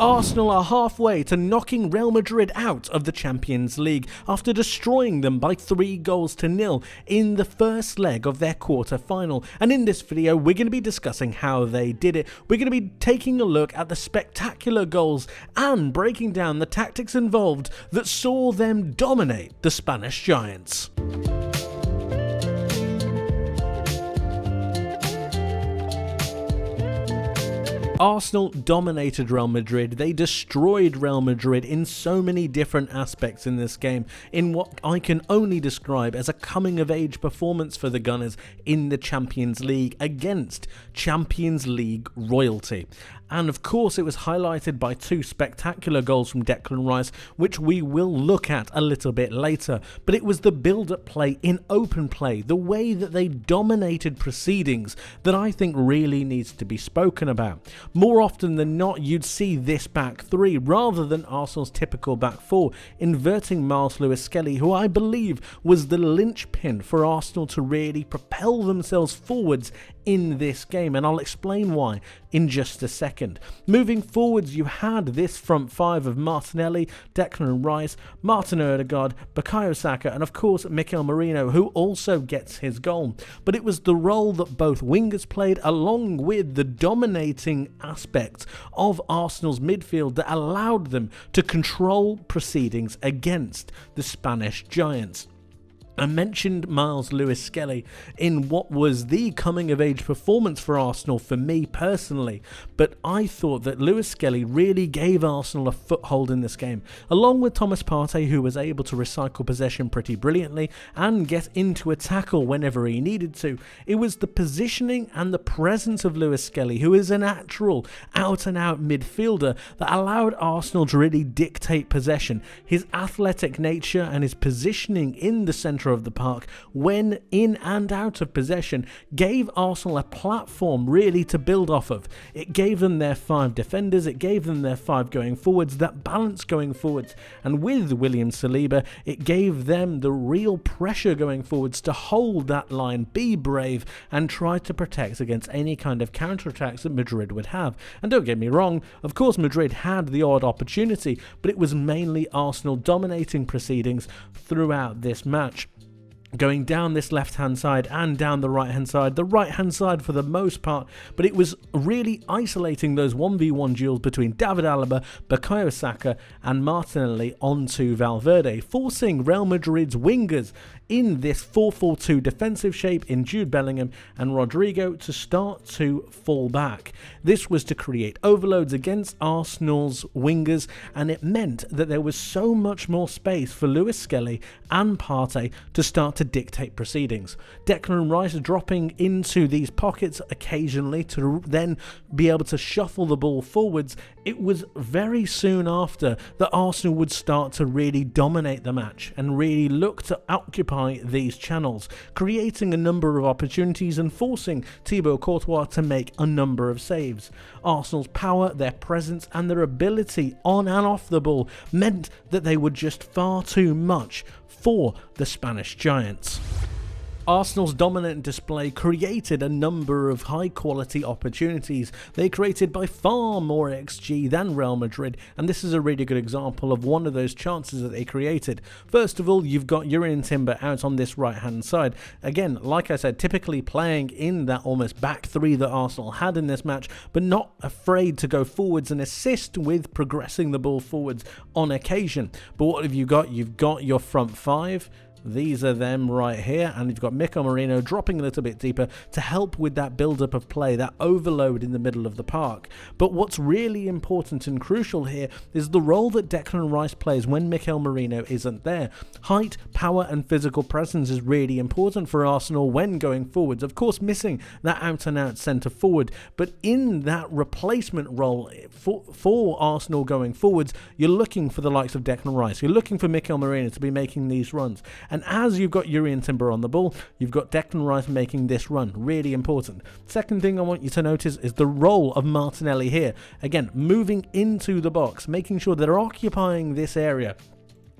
Arsenal are halfway to knocking Real Madrid out of the Champions League after destroying them by 3-0 in the first leg of their quarter-final. And in this video, we're going to be discussing how they did it. We're going to be taking a look at the spectacular goals and breaking down the tactics involved that saw them dominate the Spanish giants. Arsenal dominated Real Madrid. They destroyed Real Madrid in so many different aspects in this game, in what I can only describe as a coming-of-age performance for the Gunners in the Champions League against Champions League royalty. And of course it was highlighted by two spectacular goals from Declan Rice, which we will look at a little bit later. But it was the build-up play in open play, the way that they dominated proceedings, that I think really needs to be spoken about. More often than not, you'd see this back three rather than Arsenal's typical back four, inverting Miles Lewis-Skelly, who I believe was the linchpin for Arsenal to really propel themselves forwards in this game, and I'll explain why in just a second. Moving forwards, you had this front five of Martinelli, Declan Rice, Martin Odegaard, Bukayo Saka, and of course Mikel Merino, who also gets his goal. But it was the role that both wingers played along with the dominating aspect of Arsenal's midfield that allowed them to control proceedings against the Spanish giants. I mentioned Miles Lewis-Skelly in what was the coming-of-age performance for Arsenal for me personally, but I thought that Lewis-Skelly really gave Arsenal a foothold in this game, along with Thomas Partey, who was able to recycle possession pretty brilliantly and get into a tackle whenever he needed to. It was the positioning and the presence of Lewis-Skelly, who is a natural out-and-out midfielder, that allowed Arsenal to really dictate possession. His athletic nature and his positioning in the centre of the park when in and out of possession gave Arsenal a platform really to build off of. It gave them their 5 defenders, it gave them their 5 going forwards, that balance going forwards, and with William Saliba it gave them the real pressure going forwards to hold that line, be brave and try to protect against any kind of counterattacks that Madrid would have. And don't get me wrong, of course Madrid had the odd opportunity, but it was mainly Arsenal dominating proceedings throughout this match, going down this left-hand side and down the right-hand side for the most part, but it was really isolating those 1v1 duels between David Alaba, Bukayo Saka and Martinelli onto Valverde, forcing Real Madrid's wingers in this 4-4-2 defensive shape in Jude Bellingham and Rodrigo to start to fall back. This was to create overloads against Arsenal's wingers, and it meant that there was so much more space for Lewis-Skelly and Partey to start to dictate proceedings. Declan Rice dropping into these pockets occasionally to then be able to shuffle the ball forwards. It was very soon after that Arsenal would start to really dominate the match and really look to occupy these channels, creating a number of opportunities and forcing Thibaut Courtois to make a number of saves. Arsenal's power, their presence and their ability on and off the ball meant that they were just far too much for the Spanish giants. Arsenal's dominant display created a number of high-quality opportunities. They created by far more XG than Real Madrid, and this is a really good example of one of those chances that they created. First of all, you've got Jurrien Timber out on this right-hand side. Again, like I said, typically playing in that almost back three that Arsenal had in this match, but not afraid to go forwards and assist with progressing the ball forwards on occasion. But what have you got? You've got your front five. These are them right here, and you've got Mikel Merino dropping a little bit deeper to help with that build-up of play, that overload in the middle of the park. But what's really important and crucial here is the role that Declan Rice plays when Mikel Merino isn't there. Height, power and physical presence is really important for Arsenal when going forwards. Of course, missing that out-and-out centre forward, but in that replacement role for Arsenal going forwards, you're looking for the likes of Declan Rice. You're looking for Mikel Merino to be making these runs. And as you've got Jurrien Timber on the ball, you've got Declan Rice making this run. Really important. Second thing I want you to notice is the role of Martinelli here. Again, moving into the box, making sure they're occupying this area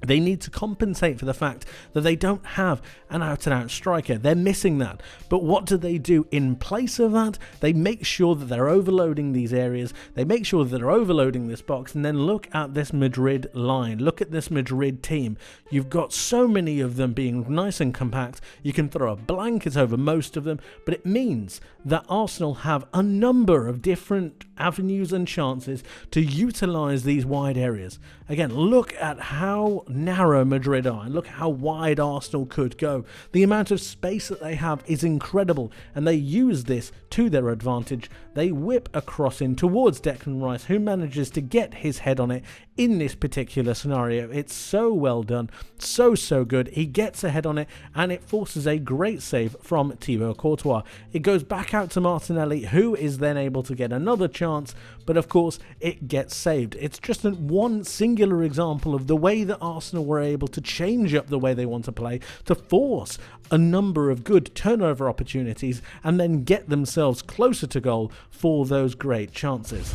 They need to compensate for the fact that they don't have an out-and-out striker. They're missing that. But what do they do in place of that? They make sure that they're overloading these areas. They make sure that they're overloading this box. And then look at this Madrid line. Look at this Madrid team. You've got so many of them being nice and compact. You can throw a blanket over most of them. But it means that Arsenal have a number of different avenues and chances to utilise these wide areas. Again, look at how narrow Madrid are and look how wide Arsenal could go. The amount of space that they have is incredible, and they use this to their advantage. They whip a cross in towards Declan Rice, who manages to get his head on it in this particular scenario. It's so well done, so good. He gets a head on it, and it forces a great save from Thibaut Courtois. It goes back out to Martinelli, who is then able to get another chance, but of course it gets saved. It's just one singular example of the way that Arsenal were able to change up the way they want to play, to force a number of good turnover opportunities and then get themselves closer to goal for those great chances.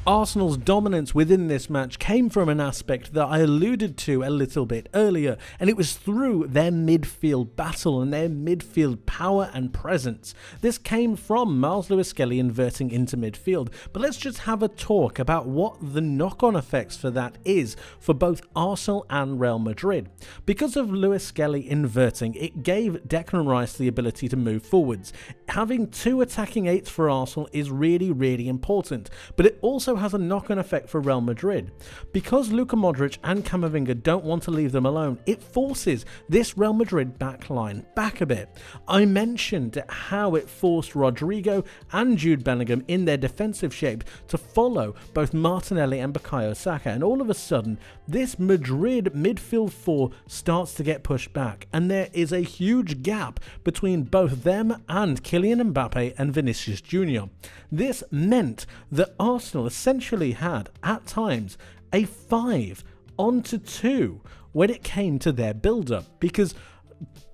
Arsenal's dominance within this match came from an aspect that I alluded to a little bit earlier, and it was through their midfield battle and their midfield power and presence. This came from Miles Lewis-Skelly inverting into midfield, but let's just have a talk about what the knock-on effects for that is for both Arsenal and Real Madrid. Because of Lewis-Skelly inverting, it gave Declan Rice the ability to move forwards. Having two attacking eights for Arsenal is really important, but it also has a knock-on effect for Real Madrid. Because Luka Modric and Camavinga don't want to leave them alone, it forces this Real Madrid back line back a bit. I mentioned how it forced Rodrigo and Jude Bellingham in their defensive shape to follow both Martinelli and Bukayo Saka, and all of a sudden this Madrid midfield four starts to get pushed back, and there is a huge gap between both them and Kylian Mbappe and Vinicius Jr. This meant that Arsenal essentially had, at times, a 5-on-2 when it came to their build-up, because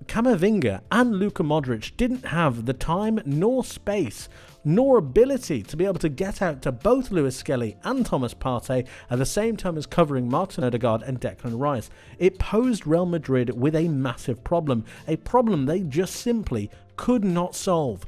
Camavinga and Luka Modric didn't have the time nor space nor ability to be able to get out to both Lewis-Skelly and Thomas Partey at the same time as covering Martin Odegaard and Declan Rice. It posed Real Madrid with a massive problem, a problem they just simply could not solve.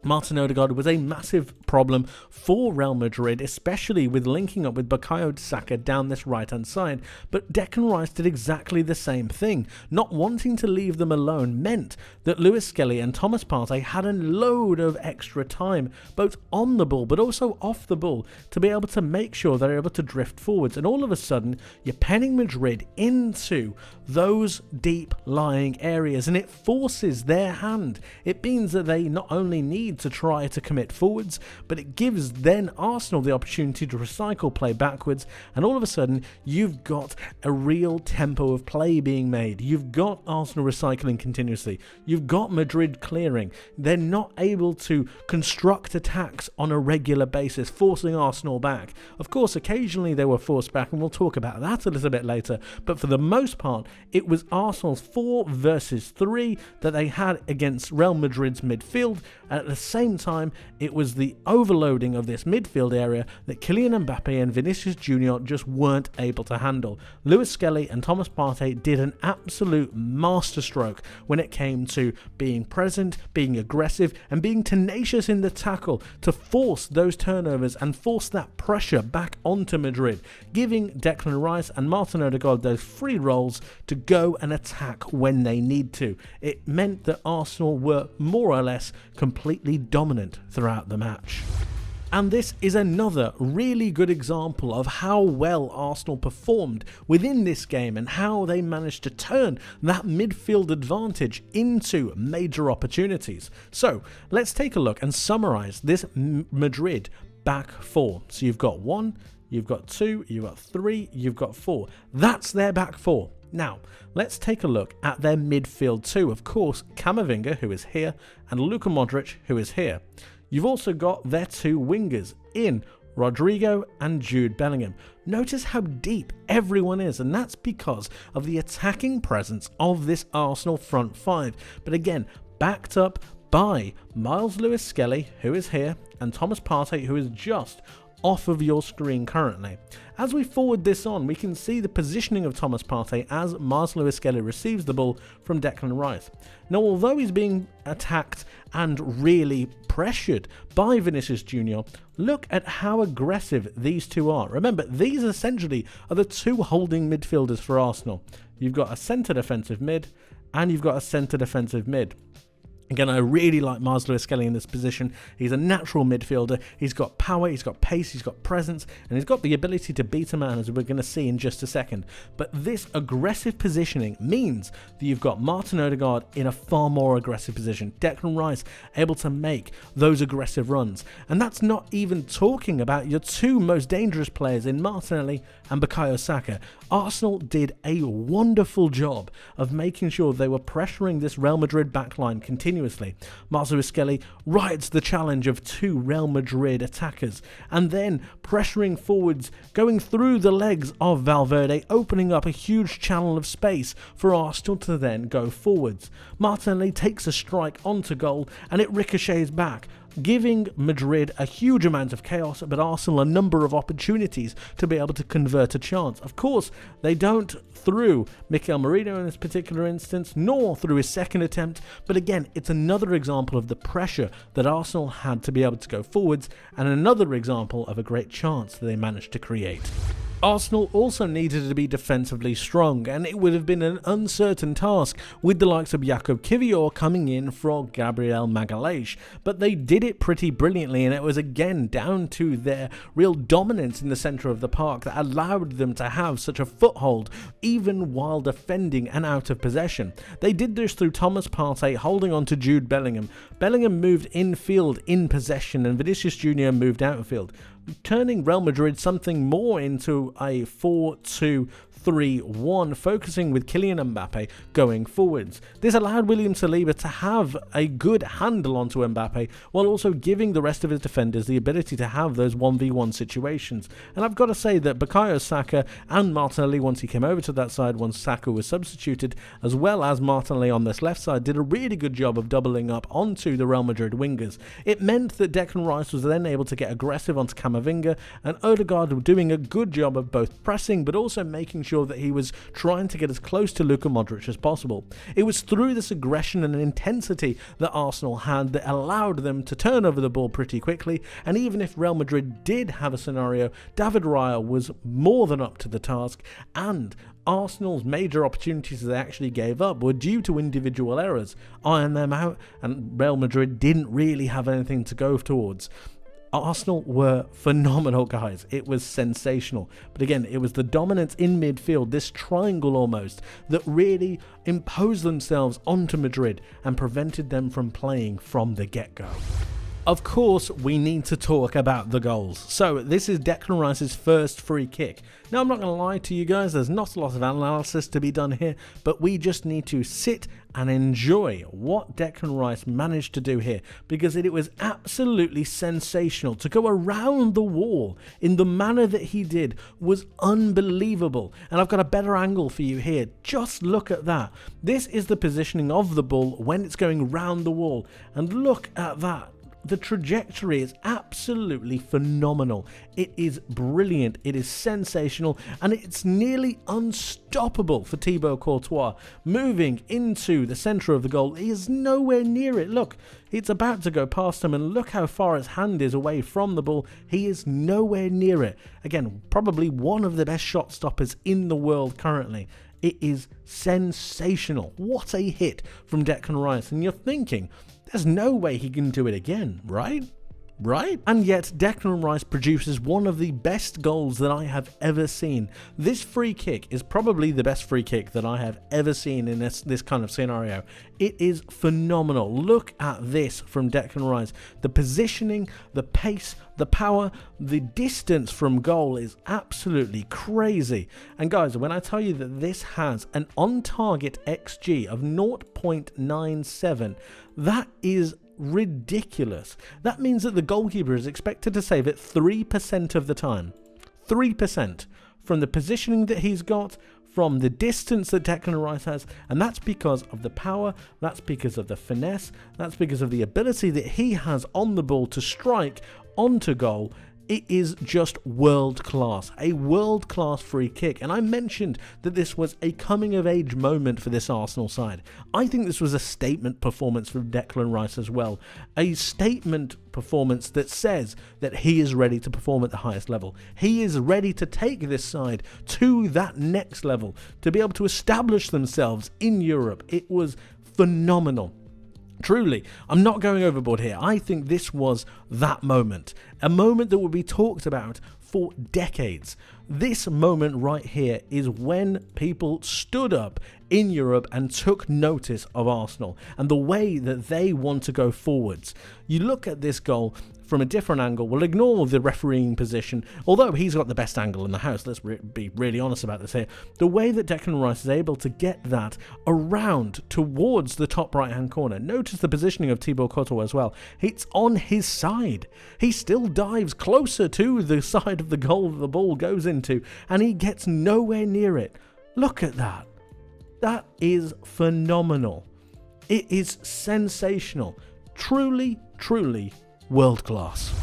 Martin Odegaard was a massive problem for Real Madrid, especially with linking up with Bukayo Saka down this right-hand side, but Declan Rice did exactly the same thing. Not wanting to leave them alone meant that Lewis-Skelly and Thomas Partey had a load of extra time, both on the ball but also off the ball, to be able to make sure they're able to drift forwards, and all of a sudden you're penning Madrid into those deep lying areas, and it forces their hand. It means that they not only need to try to commit forwards, but it gives then Arsenal the opportunity to recycle play backwards, and all of a sudden you've got a real tempo of play being made. You've got Arsenal recycling continuously. You've got Madrid clearing. They're not able to construct attacks on a regular basis, forcing Arsenal back. Of course, occasionally they were forced back, and we'll talk about that a little bit later, but for the most part, it was Arsenal's 4 versus 3 that they had against Real Madrid's midfield, and at the same time, it was the overloading of this midfield area that Kylian Mbappe and Vinicius Jr. just weren't able to handle. Lewis-Skelly and Thomas Partey did an absolute masterstroke when it came to being present, being aggressive, and being tenacious in the tackle to force those turnovers and force that pressure back onto Madrid, giving Declan Rice and Martin Odegaard those free rolls to go and attack when they need to. It meant that Arsenal were more or less completely dominant throughout the match. And this is another really good example of how well Arsenal performed within this game and how they managed to turn that midfield advantage into major opportunities. So let's take a look and summarise this Madrid back four. So you've got 1, you've got 2, you've got 3, you've got 4. That's their back four. Now, let's take a look at their midfield too. Of course, Camavinga, who is here, and Luka Modric, who is here. You've also got their 2 wingers in Rodrigo and Jude Bellingham. Notice how deep everyone is, and that's because of the attacking presence of this Arsenal front 5. But again, backed up by Miles Lewis-Skelly, who is here, and Thomas Partey, who is just off of your screen currently. As we forward this on, we can see the positioning of Thomas Partey as Marcelo Skelly receives the ball from Declan Rice. Now, although he's being attacked and really pressured by Vinicius Jr., look at how aggressive these two are. Remember, these essentially are the two holding midfielders for Arsenal. You've got a centre defensive mid and you've got a centre defensive mid. Again, I really like Marcelo Skelly in this position. He's a natural midfielder. He's got power, he's got pace, he's got presence, and he's got the ability to beat a man, as we're going to see in just a second. But this aggressive positioning means that you've got Martin Odegaard in a far more aggressive position. Declan Rice able to make those aggressive runs. And that's not even talking about your two most dangerous players in Martinelli and Bukayo Saka. Arsenal did a wonderful job of making sure they were pressuring this Real Madrid backline continuously. Marcelo Skelly rides the challenge of two Real Madrid attackers and then pressuring forwards, going through the legs of Valverde, opening up a huge channel of space for Arsenal to then go forwards. Martinelli takes a strike onto goal and it ricochets back, giving Madrid a huge amount of chaos, but Arsenal a number of opportunities to be able to convert a chance. Of course, they don't through Mikel Merino in this particular instance, nor through his second attempt, but again, it's another example of the pressure that Arsenal had to be able to go forwards, and another example of a great chance that they managed to create. Arsenal also needed to be defensively strong, and it would have been an uncertain task with the likes of Jakub Kiwior coming in for Gabriel Magalhaes, but they did it pretty brilliantly, and it was again down to their real dominance in the centre of the park that allowed them to have such a foothold even while defending and out of possession. They did this through Thomas Partey holding on to Jude Bellingham. Bellingham moved infield in possession and Vinicius Jr. moved outfield, turning Real Madrid something more into a 4-2-3-1, focusing with Kylian Mbappe going forwards. This allowed William Saliba to have a good handle onto Mbappe, while also giving the rest of his defenders the ability to have those 1v1 situations. And I've got to say that Bukayo Saka and Martinelli, once he came over to that side, once Saka was substituted, as well as Martinelli on this left side, did a really good job of doubling up onto the Real Madrid wingers. It meant that Declan Rice was then able to get aggressive onto Camavinga, and Odegaard were doing a good job of both pressing but also making sure that he was trying to get as close to Luka Modric as possible. It was through this aggression and intensity that Arsenal had that allowed them to turn over the ball pretty quickly, and even if Real Madrid did have a scenario, David Raya was more than up to the task, and Arsenal's major opportunities that they actually gave up were due to individual errors, iron them out, and Real Madrid didn't really have anything to go towards. Arsenal were phenomenal, guys. It was sensational. But again, it was the dominance in midfield, this triangle almost, that really imposed themselves onto Madrid and prevented them from playing from the get-go. Of course, we need to talk about the goals. So this is Declan Rice's first free kick. Now, I'm not going to lie to you guys, there's not a lot of analysis to be done here, but we just need to sit and enjoy what Declan Rice managed to do here, because it was absolutely sensational. To go around the wall in the manner that he did was unbelievable. And I've got a better angle for you here. Just look at that. This is the positioning of the ball when it's going round the wall. And look at that. The trajectory is absolutely phenomenal. It is brilliant, it is sensational, and it's nearly unstoppable for Thibaut Courtois. Moving into the centre of the goal, he is nowhere near it. Look, it's about to go past him, and look how far his hand is away from the ball. He is nowhere near it. Again, probably one of the best shot stoppers in the world currently. It is sensational. What a hit from Declan Rice. And you're thinking, there's no way he can do it again, right? And yet Declan Rice produces one of the best goals that I have ever seen. This free kick is probably the best free kick that I have ever seen in this kind of scenario. It is phenomenal. Look at this from Declan Rice. The positioning, the pace, the power, the distance from goal is absolutely crazy. And guys, when I tell you that this has an on-target XG of 0.97, that is ridiculous. That means that the goalkeeper is expected to save it 3% of the time. 3% from the positioning that he's got, from the distance that Declan Rice has, and that's because of the power, that's because of the finesse, that's because of the ability that he has on the ball to strike onto goal. It is just world class, a world class free kick. And I mentioned that this was a coming of age moment for this Arsenal side. I think this was a statement performance from Declan Rice as well. A statement performance that says that he is ready to perform at the highest level. He is ready to take this side to that next level, to be able to establish themselves in Europe. It was phenomenal. Truly, I'm not going overboard here. I think this was that moment. A moment that will be talked about for decades. This moment right here is when people stood up in Europe and took notice of Arsenal and the way that they want to go forwards. You look at this goal from a different angle. We'll ignore the refereeing position, although he's got the best angle in the house. Let's be really honest about this here. The way that Declan Rice is able to get that around towards the top right-hand corner. Notice the positioning of Thibaut Courtois as well. It's on his side. He still dives closer to the side of the goal that the ball goes into, and he gets nowhere near it. Look at that. That is phenomenal. It is sensational. Truly, truly world class.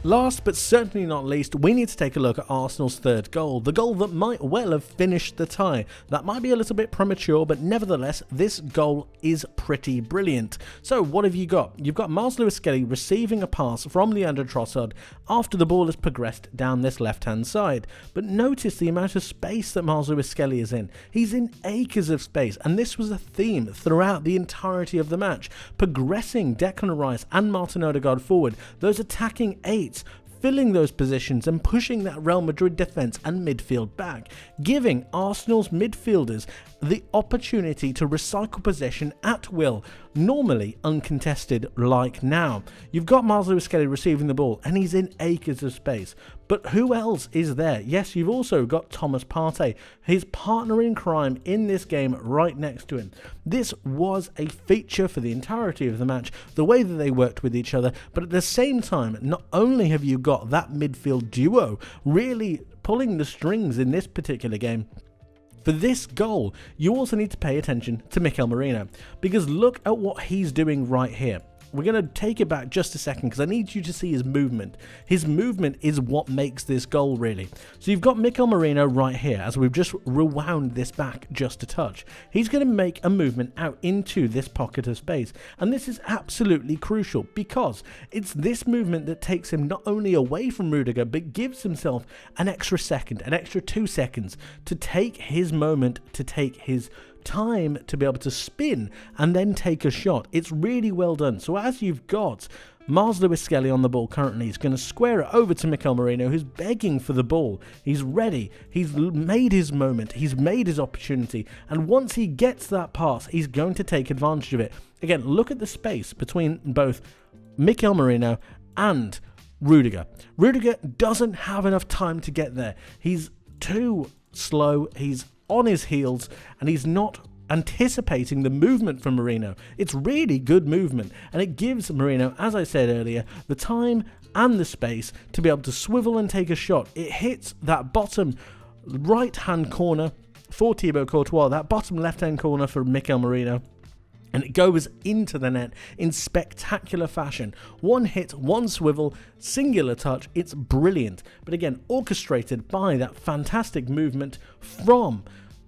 Last but certainly not least, we need to take a look at Arsenal's third goal, the goal that might well have finished the tie. That might be a little bit premature, but nevertheless, this goal is pretty brilliant. So what have you got? You've got Miles Lewis-Skelly receiving a pass from Leandro Trossard after the ball has progressed down this left-hand side. But notice the amount of space that Miles Lewis-Skelly is in. He's in acres of space, and this was a theme throughout the entirety of the match, progressing Declan Rice and Martin Odegaard forward, those attacking eights, filling those positions and pushing that Real Madrid defence and midfield back, giving Arsenal's midfielders the opportunity to recycle possession at will, normally uncontested like now. You've got Miles Lewis-Skelly receiving the ball and he's in acres of space. But who else is there? Yes, you've also got Thomas Partey, his partner in crime in this game, right next to him. This was a feature for the entirety of the match, the way that they worked with each other, but at the same time, not only have you got that midfield duo really pulling the strings in this particular game, for this goal, you also need to pay attention to Mikel Merino, because look at what he's doing right here. We're going to take it back just a second because I need you to see his movement. His movement is what makes this goal, really. So you've got Mikel Merino right here, as we've just rewound this back just a touch. He's going to make a movement out into this pocket of space. And this is absolutely crucial because it's this movement that takes him not only away from Rudiger, but gives himself an extra second, an extra 2 seconds to take his moment, to take his time to be able to spin and then take a shot. It's really well done. So as you've got Miles Lewis-Skelly on the ball currently, he's going to square it over to Mikel Merino, who's begging for the ball. He's ready. He's made his moment. He's made his opportunity. And once he gets that pass, he's going to take advantage of it. Again, look at the space between both Mikel Merino and Rudiger. Rudiger doesn't have enough time to get there. He's too slow. He's on his heels and he's not anticipating the movement from Merino. It's really good movement and it gives Merino, as I said earlier, the time and the space to be able to swivel and take a shot. It hits that bottom right hand corner for Thibaut Courtois, that bottom left hand corner for Mikel Merino, and it goes into the net in spectacular fashion. One hit, one swivel, singular touch. It's brilliant. But again, orchestrated by that fantastic movement from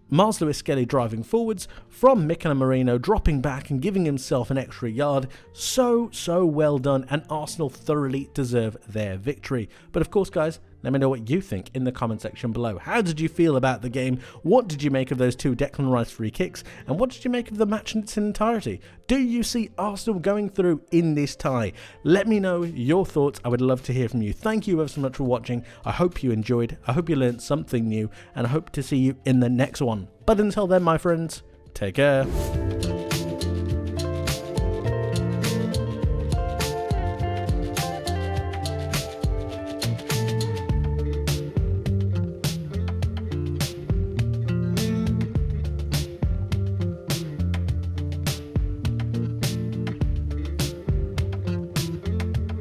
Miles Lewis-Skelly driving forwards, from Mikel Merino dropping back and giving himself an extra yard. So well done, and Arsenal thoroughly deserve their victory. But of course, guys, let me know what you think in the comment section below. How did you feel about the game? What did you make of those 2 Declan Rice free kicks? And what did you make of the match in its entirety? Do you see Arsenal going through in this tie? Let me know your thoughts. I would love to hear from you. Thank you ever so much for watching. I hope you enjoyed. I hope you learned something new. And I hope to see you in the next one. But until then, my friends, take care.